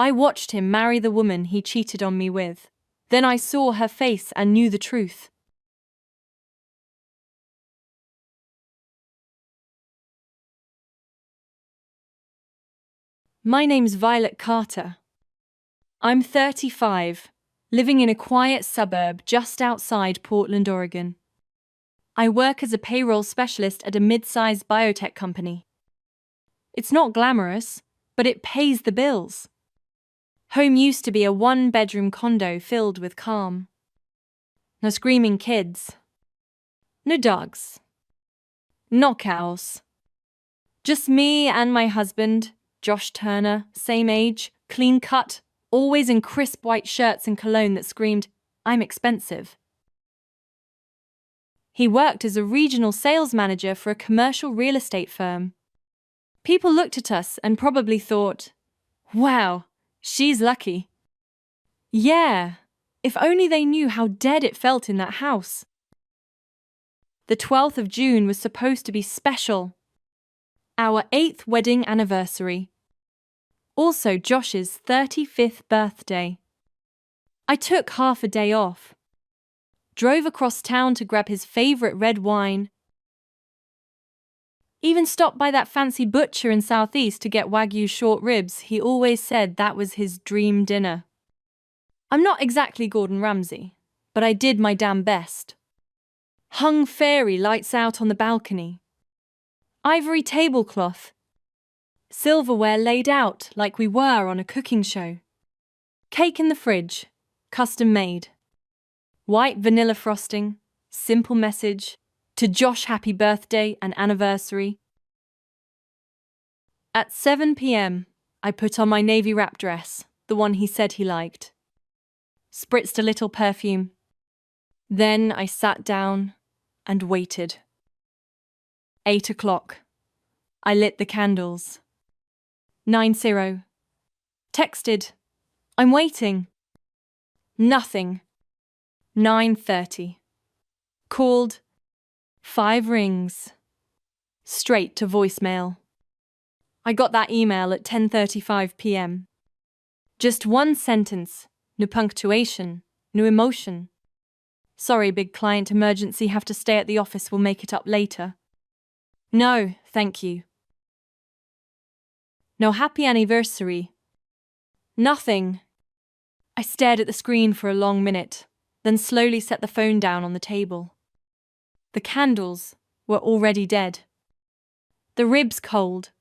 I watched him marry the woman he cheated on me with. Then I saw her face and knew the truth. My name's Violet Carter. I'm 35, living in a quiet suburb just outside Portland, Oregon. I work as a payroll specialist at a mid-sized biotech company. It's not glamorous, but it pays the bills. Home used to be a one-bedroom condo filled with calm. No screaming kids. No dogs. No cows. Just me and my husband, Josh Turner, same age, clean cut, always in crisp white shirts and cologne that screamed, "I'm expensive." He worked as a regional sales manager for a commercial real estate firm. People looked at us and probably thought, "Wow, she's lucky." Yeah, if only they knew how dead it felt in that house. The 12th of June was supposed to be special. Our 8th wedding anniversary. Also Josh's 35th birthday. I took half a day off. Drove across town to grab his favorite red wine. Even stopped by that fancy butcher in Southeast to get Wagyu short ribs. He always said that was his dream dinner. I'm not exactly Gordon Ramsay, but I did my damn best. Hung fairy lights out on the balcony. Ivory tablecloth. Silverware laid out like we were on a cooking show. Cake in the fridge, custom made. White vanilla frosting, simple message, to Josh happy birthday and anniversary. At 7 p.m, I put on my navy wrap dress, the one he said he liked. Spritzed a little perfume. Then I sat down and waited. 8 o'clock. I lit the candles. 9-0. Texted, "I'm waiting." Nothing. 9:30. Called. 5 rings. Straight to voicemail. I got that email at 10:35 p.m. Just one sentence, no punctuation, no emotion. "Sorry, big client emergency, have to stay at the office, we'll make it up later." No, thank you. No happy anniversary. Nothing. I stared at the screen for a long minute, then slowly set the phone down on the table. The candles were already dead. The ribs cold.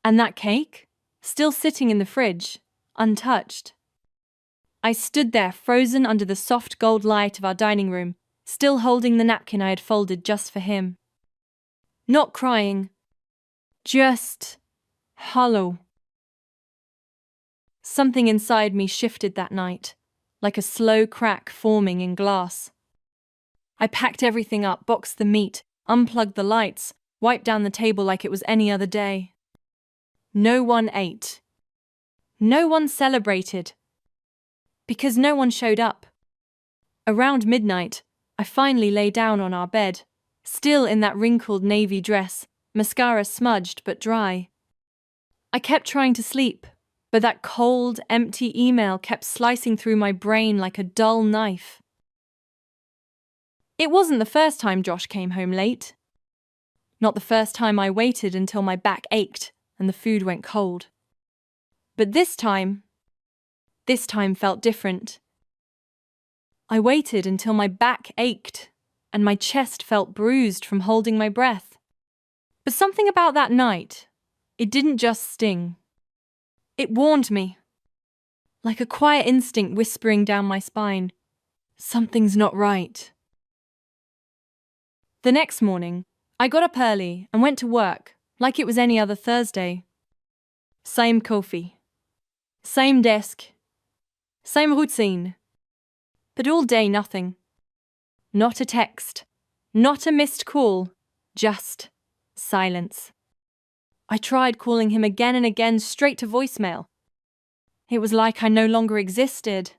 And that cake? Still sitting in the fridge, untouched. I stood there frozen under the soft gold light of our dining room, still holding the napkin I had folded just for him. Not crying. Just hollow. Something inside me shifted that night, like a slow crack forming in glass. I packed everything up, boxed the meat, unplugged the lights, wiped down the table like it was any other day. No one ate. No one celebrated. Because no one showed up. Around midnight, I finally lay down on our bed, still in that wrinkled navy dress, mascara smudged but dry. I kept trying to sleep, but that cold, empty email kept slicing through my brain like a dull knife. It wasn't the first time Josh came home late. Not the first time I waited until my back ached and the food went cold. But this time felt different. I waited until my back ached and my chest felt bruised from holding my breath. But something about that night, it didn't just sting. It warned me, like a quiet instinct whispering down my spine, something's not right. The next morning, I got up early and went to work like it was any other Thursday. Same coffee, same desk, same routine. But all day nothing. Not a text, not a missed call, just silence. I tried calling him again and again, straight to voicemail. It was like I no longer existed.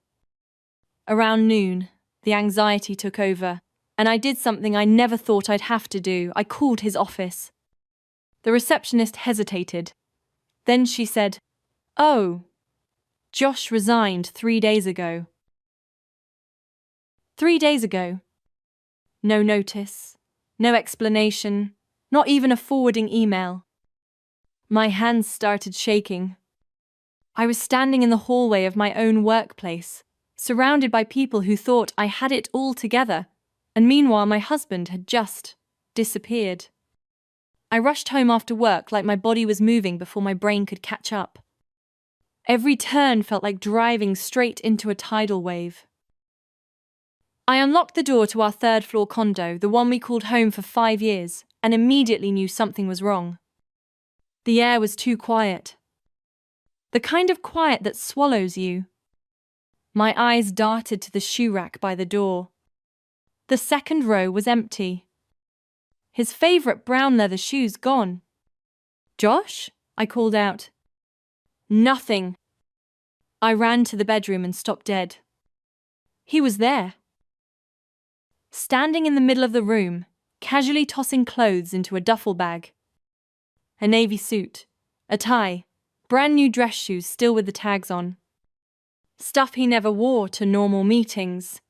Around noon, the anxiety took over, and I did something I never thought I'd have to do. I called his office. The receptionist hesitated. Then she said, "Oh, Josh resigned 3 days ago. 3 days ago. No notice, no explanation, not even a forwarding email. My hands started shaking. I was standing in the hallway of my own workplace, surrounded by people who thought I had it all together, and meanwhile my husband had just disappeared. I rushed home after work like my body was moving before my brain could catch up. Every turn felt like driving straight into a tidal wave. I unlocked the door to our third-floor condo, the one we called home for 5 years, and immediately knew something was wrong. The air was too quiet. The kind of quiet that swallows you. My eyes darted to the shoe rack by the door. The second row was empty. His favorite brown leather shoes gone. "Josh?" I called out. Nothing. I ran to the bedroom and stopped dead. He was there. Standing in the middle of the room, casually tossing clothes into a duffel bag. A navy suit, a tie, brand new dress shoes still with the tags on. Stuff he never wore to normal meetings.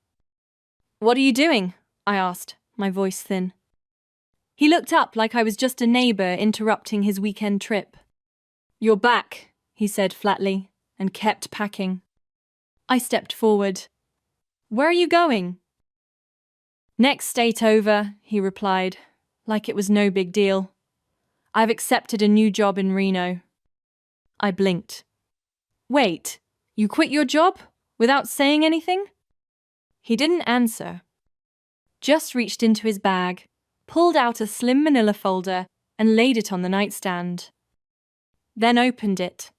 "What are you doing?" I asked, my voice thin. He looked up like I was just a neighbor interrupting his weekend trip. "You're back," he said flatly, and kept packing. I stepped forward. "Where are you going?" "Next state over," he replied, like it was no big deal. "I've accepted a new job in Reno." I blinked. "Wait, you quit your job without saying anything?" He didn't answer. Just reached into his bag, pulled out a slim manila folder, and laid it on the nightstand. Then opened it.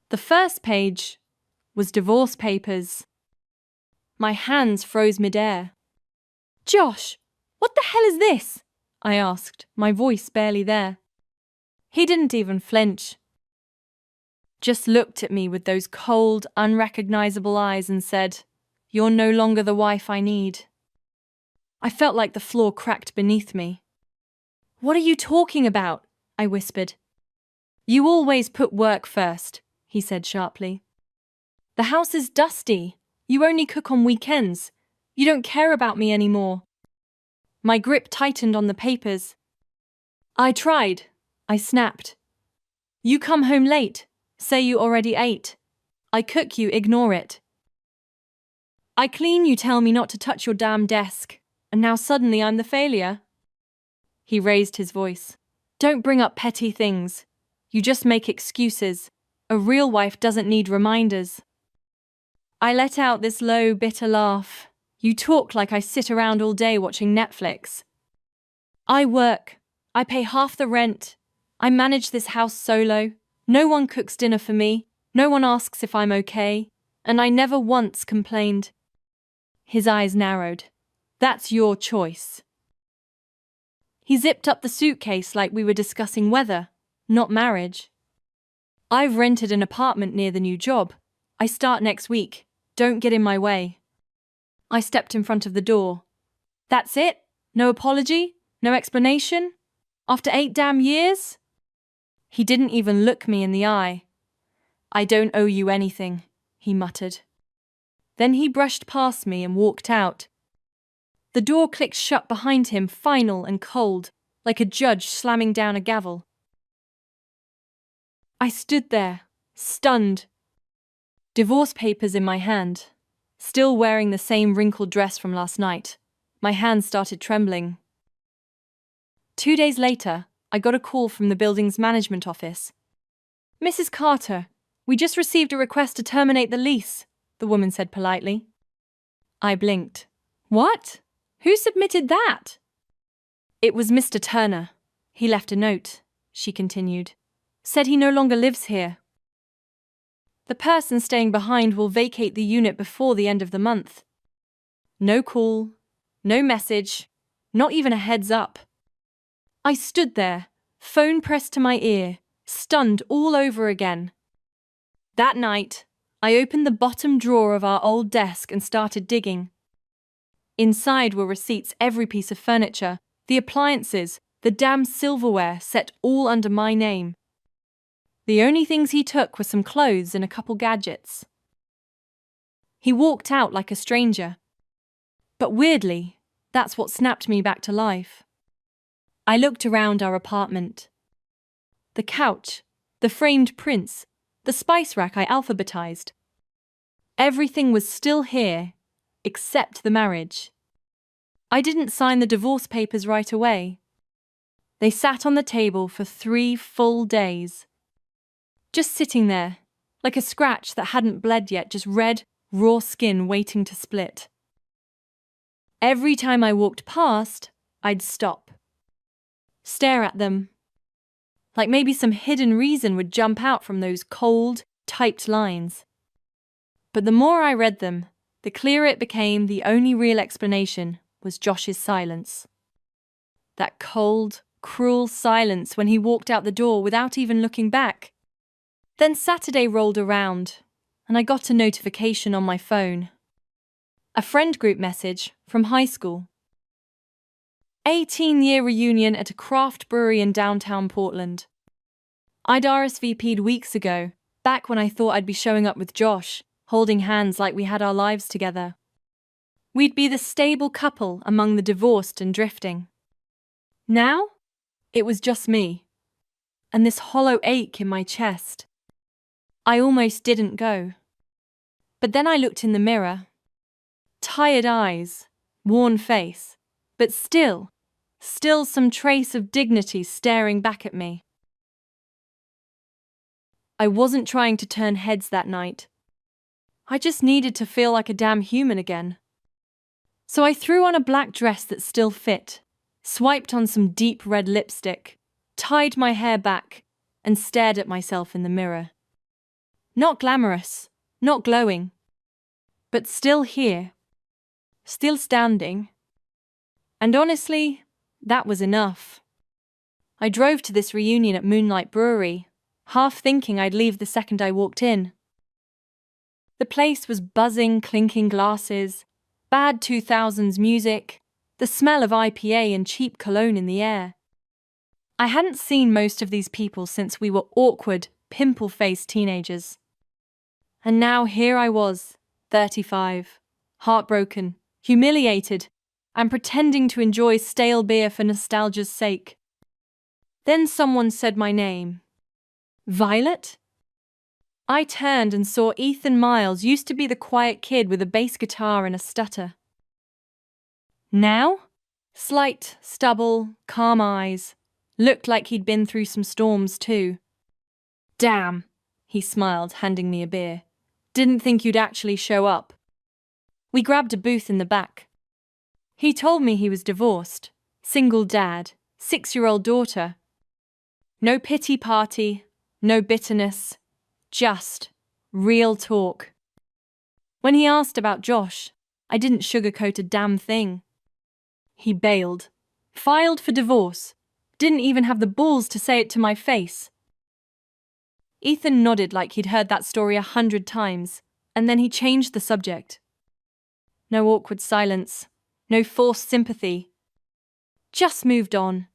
The first page was divorce papers. My hands froze midair. "Josh, what the hell is this?" I asked, my voice barely there. He didn't even flinch. Just looked at me with those cold, unrecognizable eyes and said, "You're no longer the wife I need." I felt like the floor cracked beneath me. "What are you talking about?" I whispered. "You always put work first," he said sharply. "The house is dusty. You only cook on weekends. You don't care about me anymore." My grip tightened on the papers. "I tried," I snapped. "You come home late, say you already ate. I cook, you ignore it. I clean, you tell me not to touch your damn desk, and now suddenly I'm the failure." He raised his voice. "Don't bring up petty things. You just make excuses. A real wife doesn't need reminders." I let out this low, bitter laugh. "You talk like I sit around all day watching Netflix. I work. I pay half the rent. I manage this house solo. No one cooks dinner for me. No one asks if I'm okay. And I never once complained." His eyes narrowed. "That's your choice." He zipped up the suitcase like we were discussing weather, not marriage. "I've rented an apartment near the new job. I start next week. Don't get in my way." I stepped in front of the door. "That's it? No apology? No explanation? After 8 damn years?" He didn't even look me in the eye. "I don't owe you anything," he muttered. Then he brushed past me and walked out. The door clicked shut behind him, final and cold, like a judge slamming down a gavel. I stood there, stunned. Divorce papers in my hand. Still wearing the same wrinkled dress from last night. My hands started trembling. 2 days later, I got a call from the building's management office. "Mrs. Carter, we just received a request to terminate the lease," the woman said politely. I blinked. "What? Who submitted that?" "It was Mr. Turner. He left a note," she continued. "Said he no longer lives here. The person staying behind will vacate the unit before the end of the month." No call, no message, not even a heads up. I stood there, phone pressed to my ear, stunned all over again. That night, I opened the bottom drawer of our old desk and started digging. Inside were receipts, every piece of furniture, the appliances, the damn silverware, set all under my name. The only things he took were some clothes and a couple gadgets. He walked out like a stranger. But weirdly, that's what snapped me back to life. I looked around our apartment. The couch, the framed prints, the spice rack I alphabetized. Everything was still here, except the marriage. I didn't sign the divorce papers right away. They sat on the table for 3 full days. Just sitting there, like a scratch that hadn't bled yet, just red, raw skin waiting to split. Every time I walked past, I'd stop. Stare at them. Like maybe some hidden reason would jump out from those cold, typed lines. But the more I read them, the clearer it became the only real explanation was Josh's silence. That cold, cruel silence when he walked out the door without even looking back. Then Saturday rolled around, and I got a notification on my phone. A friend group message from high school. 18-year reunion at a craft brewery in downtown Portland. I'd RSVP'd weeks ago, back when I thought I'd be showing up with Josh, holding hands like we had our lives together. We'd be the stable couple among the divorced and drifting. Now, it was just me, and this hollow ache in my chest. I almost didn't go. But then I looked in the mirror. Tired eyes, worn face, but still some trace of dignity staring back at me. I wasn't trying to turn heads that night. I just needed to feel like a damn human again. So I threw on a black dress that still fit, swiped on some deep red lipstick, tied my hair back, and stared at myself in the mirror. Not glamorous, not glowing, but still here, still standing. And honestly, that was enough. I drove to this reunion at Moonlight Brewery, half thinking I'd leave the second I walked in. The place was buzzing, clinking glasses, bad 2000s music, the smell of IPA and cheap cologne in the air. I hadn't seen most of these people since we were awkward, pimple-faced teenagers. And now here I was, 35, heartbroken, humiliated, and pretending to enjoy stale beer for nostalgia's sake. Then someone said my name. Violet? I turned and saw Ethan Miles used to be the quiet kid with a bass guitar and a stutter. Now? Slight, stubble, calm eyes. Looked like he'd been through some storms too. Damn, he smiled, handing me a beer. Didn't think you'd actually show up. We grabbed a booth in the back. He told me he was divorced, single dad, 6-year-old daughter. No pity party, no bitterness, just real talk. When he asked about Josh, I didn't sugarcoat a damn thing. He bailed, filed for divorce, didn't even have the balls to say it to my face. Ethan nodded like he'd heard that story 100 times, and then he changed the subject. No awkward silence, no forced sympathy. Just moved on.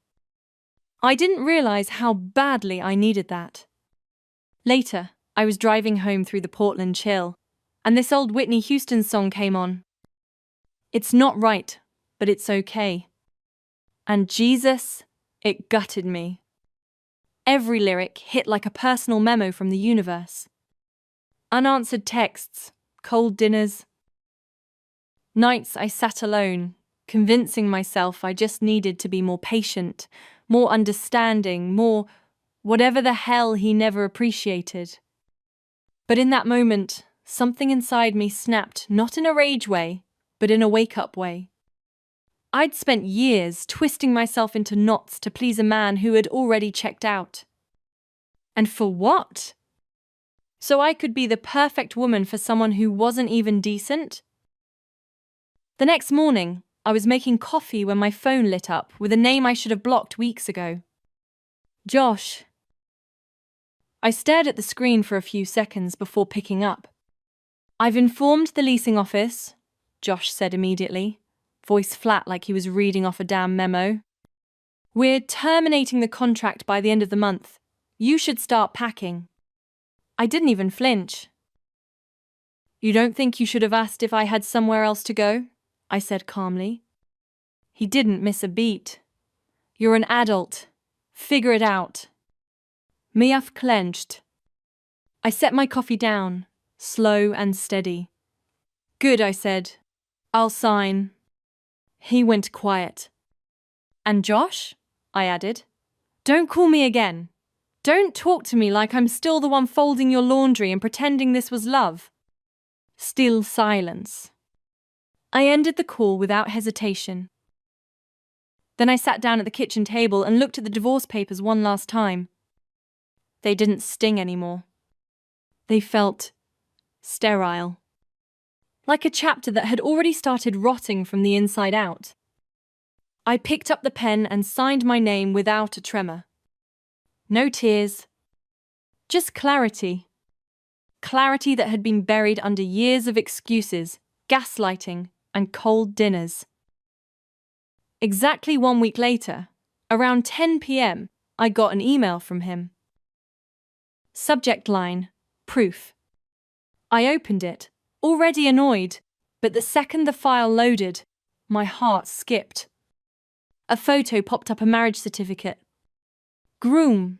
I didn't realize how badly I needed that. Later, I was driving home through the Portland chill, and this old Whitney Houston song came on. It's not right, but it's okay. And Jesus, it gutted me. Every lyric hit like a personal memo from the universe. Unanswered texts, cold dinners. Nights I sat alone, convincing myself I just needed to be more patient, more understanding, more whatever the hell he never appreciated. But in that moment, something inside me snapped, not in a rage way, but in a wake-up way. I'd spent years twisting myself into knots to please a man who had already checked out. And for what? So I could be the perfect woman for someone who wasn't even decent? The next morning, I was making coffee when my phone lit up with a name I should have blocked weeks ago. Josh. I stared at the screen for a few seconds before picking up. I've informed the leasing office, Josh said immediately, voice flat like he was reading off a damn memo. We're terminating the contract by the end of the month. You should start packing. I didn't even flinch. You don't think you should have asked if I had somewhere else to go? I said calmly. He didn't miss a beat. You're an adult. Figure it out. Miaf clenched. I set my coffee down, slow and steady. Good, I said. I'll sign. He went quiet. And Josh? I added. Don't call me again. Don't talk to me like I'm still the one folding your laundry and pretending this was love. Still silence. I ended the call without hesitation. Then I sat down at the kitchen table and looked at the divorce papers one last time. They didn't sting anymore. They felt sterile. Like a chapter that had already started rotting from the inside out. I picked up the pen and signed my name without a tremor. No tears. Just clarity. Clarity that had been buried under years of excuses, gaslighting, and cold dinners. Exactly 1 week later, around 10 p.m., I got an email from him. Subject line, proof. I opened it, already annoyed, but the second the file loaded, my heart skipped. A photo popped up, a marriage certificate. Groom,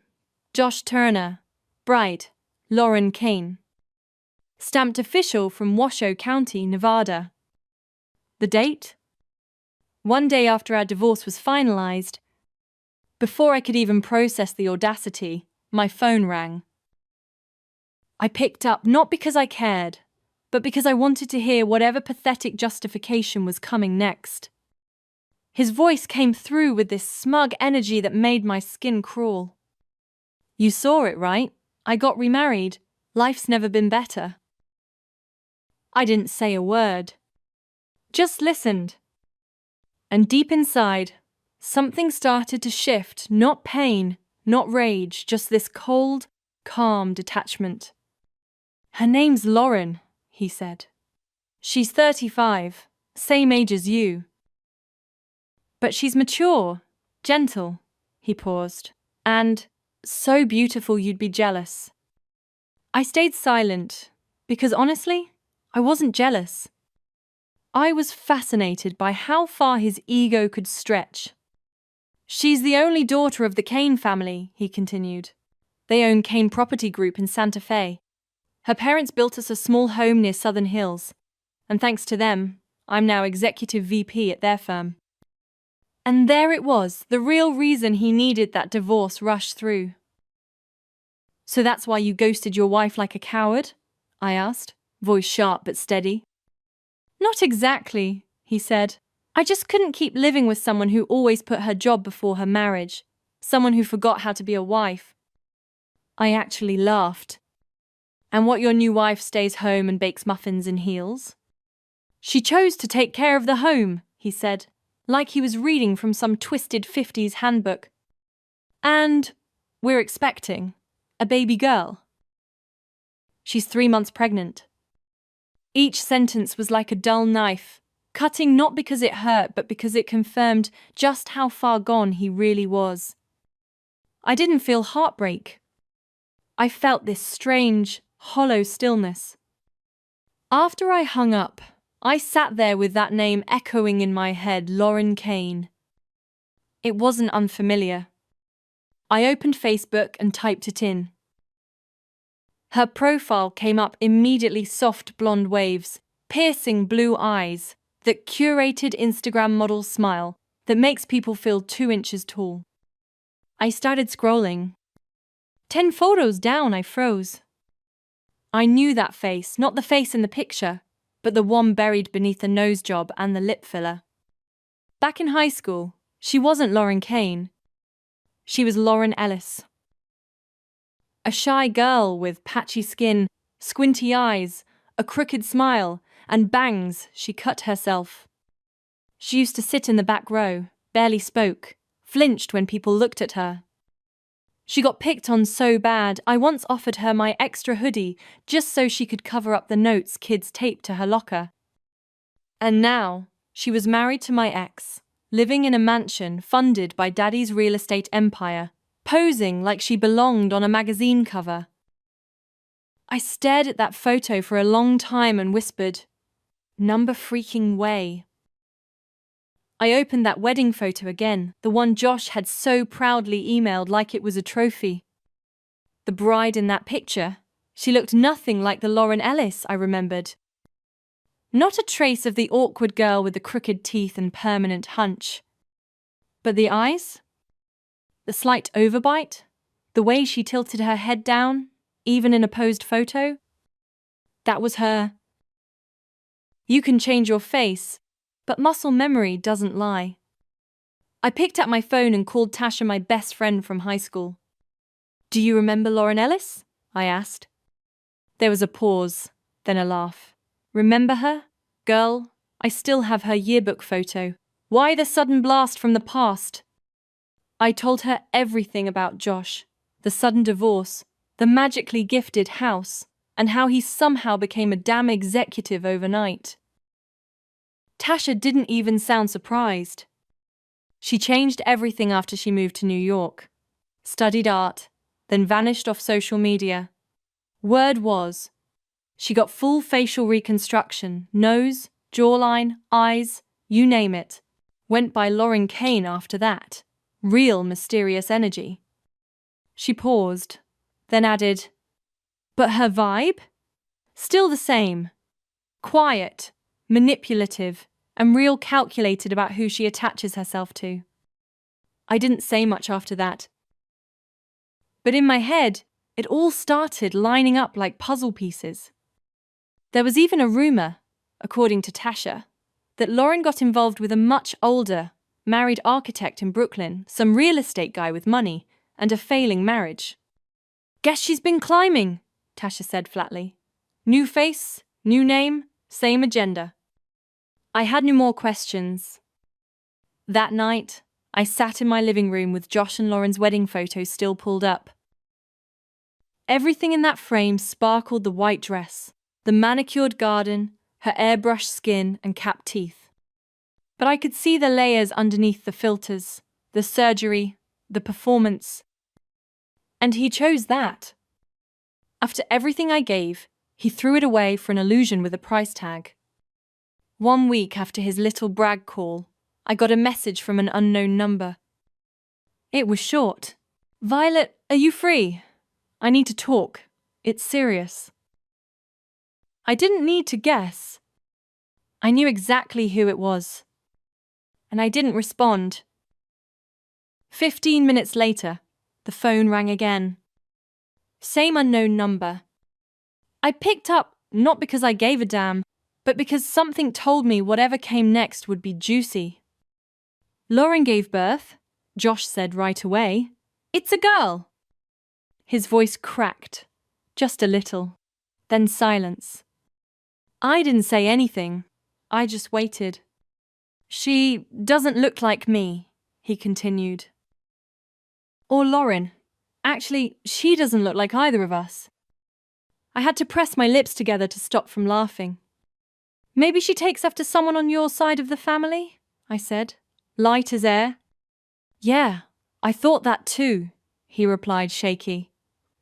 Josh Turner. Bride, Lauren Kane. Stamped official from Washoe County, Nevada. The date? 1 day after our divorce was finalized. Before I could even process the audacity, my phone rang. I picked up not because I cared, but because I wanted to hear whatever pathetic justification was coming next. His voice came through with this smug energy that made my skin crawl. You saw it, right? I got remarried. Life's never been better. I didn't say a word. Just listened. And deep inside, something started to shift, not pain, not rage, just this cold, calm detachment. Her name's Lauren, he said. She's 35, same age as you. But she's mature, gentle, he paused, and so beautiful you'd be jealous. I stayed silent, because honestly, I wasn't jealous. I was fascinated by how far his ego could stretch. She's the only daughter of the Kane family, he continued. They own Kane Property Group in Santa Fe. Her parents built us a small home near Southern Hills, and thanks to them, I'm now executive VP at their firm. And there it was, the real reason he needed that divorce rushed through. So that's why you ghosted your wife like a coward? I asked, voice sharp but steady. Not exactly, he said. I just couldn't keep living with someone who always put her job before her marriage, someone who forgot how to be a wife. I actually laughed. And what, your new wife stays home and bakes muffins in heels? She chose to take care of the home, he said, like he was reading from some twisted 50s handbook. And we're expecting a baby girl. She's 3 months pregnant. Each sentence was like a dull knife, cutting not because it hurt, but because it confirmed just how far gone he really was. I didn't feel heartbreak. I felt this strange, hollow stillness. After I hung up, I sat there with that name echoing in my head, Lauren Kane. It wasn't unfamiliar. I opened Facebook and typed it in. Her profile came up immediately, soft blonde waves, piercing blue eyes, that curated Instagram model smile that makes people feel 2 inches tall. I started scrolling. 10 photos down, I froze. I knew that face, not the face in the picture, but the one buried beneath the nose job and the lip filler. Back in high school, she wasn't Lauren Kane. She was Lauren Ellis. A shy girl with patchy skin, squinty eyes, a crooked smile, and bangs she cut herself. She used to sit in the back row, barely spoke, flinched when people looked at her. She got picked on so bad, I once offered her my extra hoodie just so she could cover up the notes kids taped to her locker. And now, she was married to my ex, living in a mansion funded by Daddy's real estate empire, posing like she belonged on a magazine cover. I stared at that photo for a long time and whispered, "Number freaking way." I opened that wedding photo again, the one Josh had so proudly emailed like it was a trophy. The bride in that picture, she looked nothing like the Lauren Ellis I remembered. Not a trace of the awkward girl with the crooked teeth and permanent hunch. But the eyes? The slight overbite? The way she tilted her head down, even in a posed photo? That was her. You can change your face, but muscle memory doesn't lie. I picked up my phone and called Tasha, my best friend from high school. "Do you remember Lauren Ellis?" I asked. There was a pause, then a laugh. "Remember her? Girl, I still have her yearbook photo. Why the sudden blast from the past?" I told her everything about Josh, the sudden divorce, the magically gifted house, and how he somehow became a damn executive overnight. Tasha didn't even sound surprised. She changed everything after she moved to New York, studied art, then vanished off social media. Word was, she got full facial reconstruction, nose, jawline, eyes, you name it. Went by Lauren Kane after that. Real mysterious energy. She paused, then added, "But her vibe? Still the same. Quiet, manipulative, and real calculated about who she attaches herself to." I didn't say much after that. But in my head, it all started lining up like puzzle pieces. There was even a rumor, according to Tasha, that Lauren got involved with a much older, married architect in Brooklyn, some real estate guy with money, and a failing marriage. "Guess she's been climbing," Tasha said flatly. "New face, new name, same agenda." I had no more questions. That night, I sat in my living room with Josh and Lauren's wedding photos still pulled up. Everything in that frame sparkled: the white dress, the manicured garden, her airbrushed skin and capped teeth. But I could see the layers underneath the filters, the surgery, the performance. And he chose that. After everything I gave, he threw it away for an illusion with a price tag. 1 week after his little brag call, I got a message from an unknown number. It was short. "Violet, are you free? I need to talk. It's serious." I didn't need to guess. I knew exactly who it was. And I didn't respond. 15 minutes later, the phone rang again. Same unknown number. I picked up, not because I gave a damn, but because something told me whatever came next would be juicy. "Lauren gave birth," Josh said right away. "It's a girl." His voice cracked, just a little, then silence. I didn't say anything. I just waited. "She doesn't look like me," he continued. "Or Lauren. Actually, she doesn't look like either of us." I had to press my lips together to stop from laughing. "Maybe she takes after someone on your side of the family?" I said, light as air. "Yeah, I thought that too," he replied, shaky.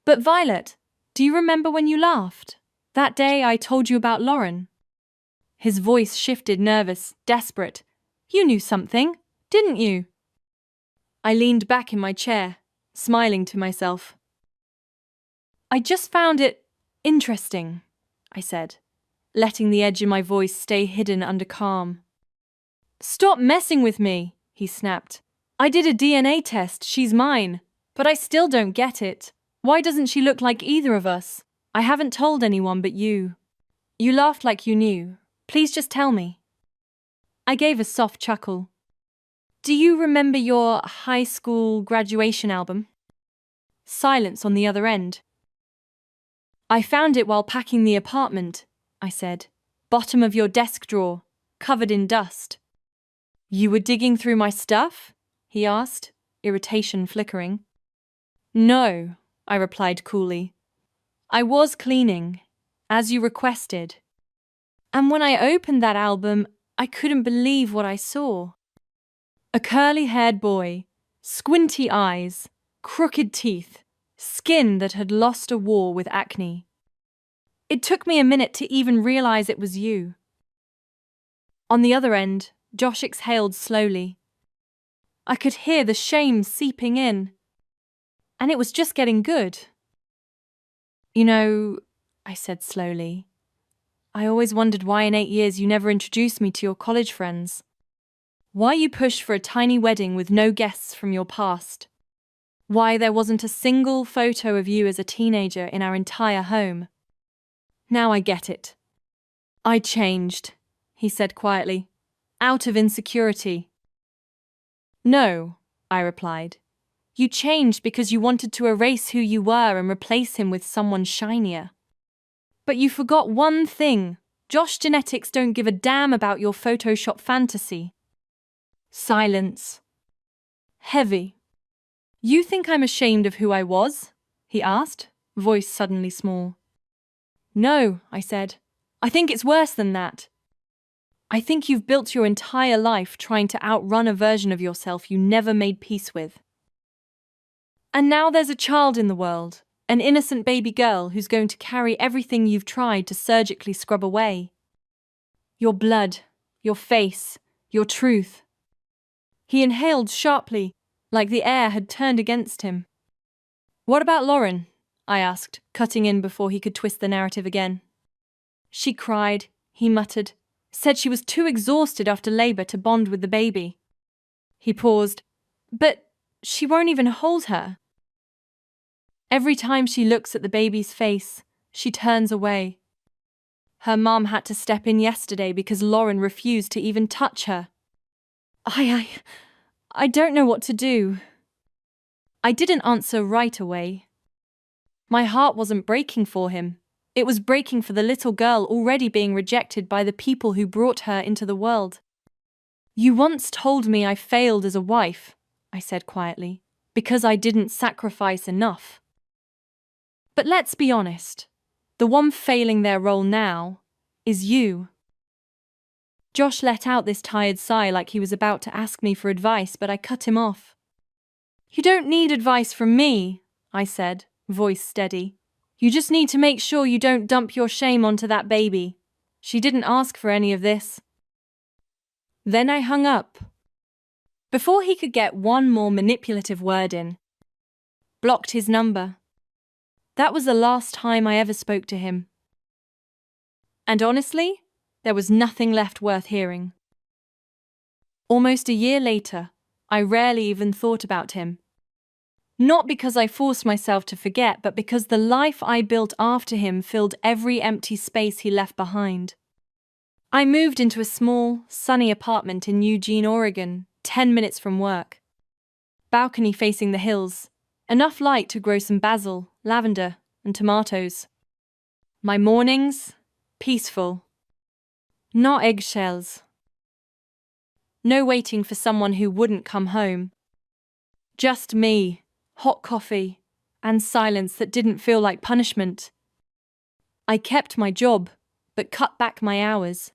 "But Violet, do you remember when you laughed? That day I told you about Lauren?" His voice shifted, nervous, desperate. "You knew something, didn't you?" I leaned back in my chair, smiling to myself. "I just found it interesting," I said, letting the edge in my voice stay hidden under calm. "Stop messing with me," he snapped. "I did a DNA test, she's mine, but I still don't get it. Why doesn't she look like either of us? I haven't told anyone but you." "You laughed like you knew. Please just tell me." I gave a soft chuckle. "Do you remember your high school graduation album?" Silence on the other end. "I found it while packing the apartment," I said. "Bottom of your desk drawer, covered in dust." "You were digging through my stuff?" he asked, irritation flickering. "No," I replied coolly. "I was cleaning, as you requested. And when I opened that album, I couldn't believe what I saw. A curly-haired boy, squinty eyes, crooked teeth, skin that had lost a war with acne. It took me a minute to even realize it was you. On the other end, Josh exhaled slowly. I could hear the shame seeping in. And it was just getting good. You know, I said slowly, I always wondered why in 8 years you never introduced me to your college friends. Why you pushed for a tiny wedding with no guests from your past. Why there wasn't a single photo of you as a teenager in our entire home. Now I get it. I changed, he said quietly, out of insecurity. No, I replied. You changed because you wanted to erase who you were and replace him with someone shinier. But you forgot one thing. Josh genetics don't give a damn about your Photoshop fantasy. Silence. Heavy. You think I'm ashamed of who I was? He asked, voice suddenly small. No, I said. I think it's worse than that. I think you've built your entire life trying to outrun a version of yourself you never made peace with. And now there's a child in the world, an innocent baby girl who's going to carry everything you've tried to surgically scrub away. Your blood, your face, your truth. He inhaled sharply, like the air had turned against him. What about Lauren? I asked, cutting in before he could twist the narrative again. She cried, he muttered, said she was too exhausted after labor to bond with the baby. He paused. But she won't even hold her. Every time she looks at the baby's face, she turns away. Her mom had to step in yesterday because Lauren refused to even touch her. I don't know what to do. I didn't answer right away. My heart wasn't breaking for him. It was breaking for the little girl already being rejected by the people who brought her into the world. You once told me I failed as a wife, I said quietly, because I didn't sacrifice enough. But let's be honest, the one failing their role now is you. Josh let out this tired sigh like he was about to ask me for advice, but I cut him off. You don't need advice from me, I said, voice steady. You just need to make sure you don't dump your shame onto that baby. She didn't ask for any of this. Then I hung up. Before he could get one more manipulative word in, blocked his number. That was the last time I ever spoke to him. And honestly, there was nothing left worth hearing. Almost a year later, I rarely even thought about him. Not because I forced myself to forget, but because the life I built after him filled every empty space he left behind. I moved into a small, sunny apartment in Eugene, Oregon, 10 minutes from work. Balcony facing the hills, enough light to grow some basil, lavender, and tomatoes. My mornings, peaceful. Not eggshells. No waiting for someone who wouldn't come home. Just me, hot coffee, and silence that didn't feel like punishment. I kept my job, but cut back my hours.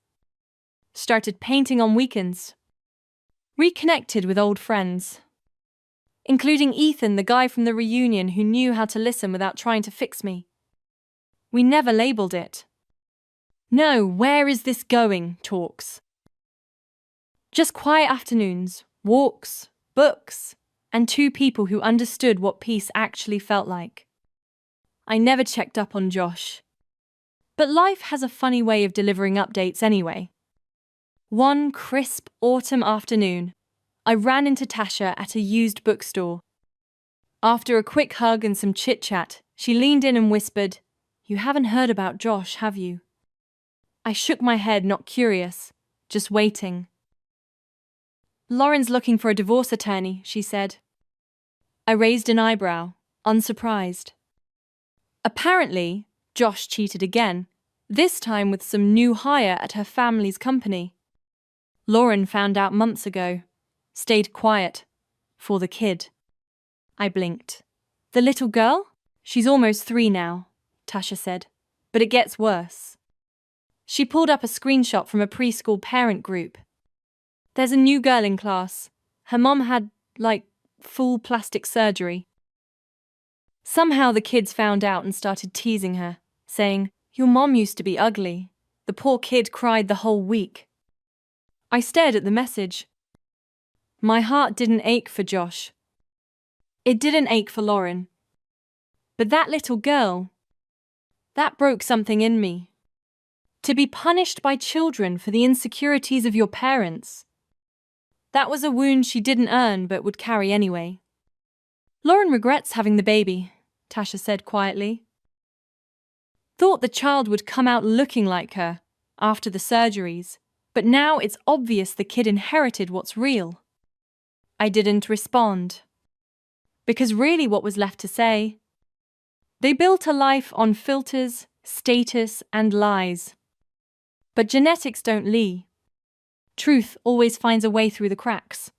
Started painting on weekends. Reconnected with old friends. Including Ethan, the guy from the reunion who knew how to listen without trying to fix me. We never labeled it. No, where is this going? Talks. Just quiet afternoons, walks, books, and 2 people who understood what peace actually felt like. I never checked up on Josh. But life has a funny way of delivering updates anyway. One crisp autumn afternoon, I ran into Tasha at a used bookstore. After a quick hug and some chit-chat, she leaned in and whispered, "You haven't heard about Josh, have you?" I shook my head, not curious, just waiting. "Lauren's looking for a divorce attorney," she said. I raised an eyebrow, unsurprised. Apparently, Josh cheated again, this time with some new hire at her family's company. Lauren found out months ago. Stayed quiet. For the kid. I blinked. The little girl? She's almost 3 now, Tasha said. But it gets worse. She pulled up a screenshot from a preschool parent group. There's a new girl in class. Her mom had, full plastic surgery. Somehow the kids found out and started teasing her, saying, "Your mom used to be ugly." The poor kid cried the whole week. I stared at the message. My heart didn't ache for Josh. It didn't ache for Lauren. But that little girl, that broke something in me. To be punished by children for the insecurities of your parents. That was a wound she didn't earn but would carry anyway. Lauren regrets having the baby, Tasha said quietly. Thought the child would come out looking like her after the surgeries, but now it's obvious the kid inherited what's real. I didn't respond. Because really what was left to say? They built a life on filters, status, and lies. But genetics don't lie. Truth always finds a way through the cracks.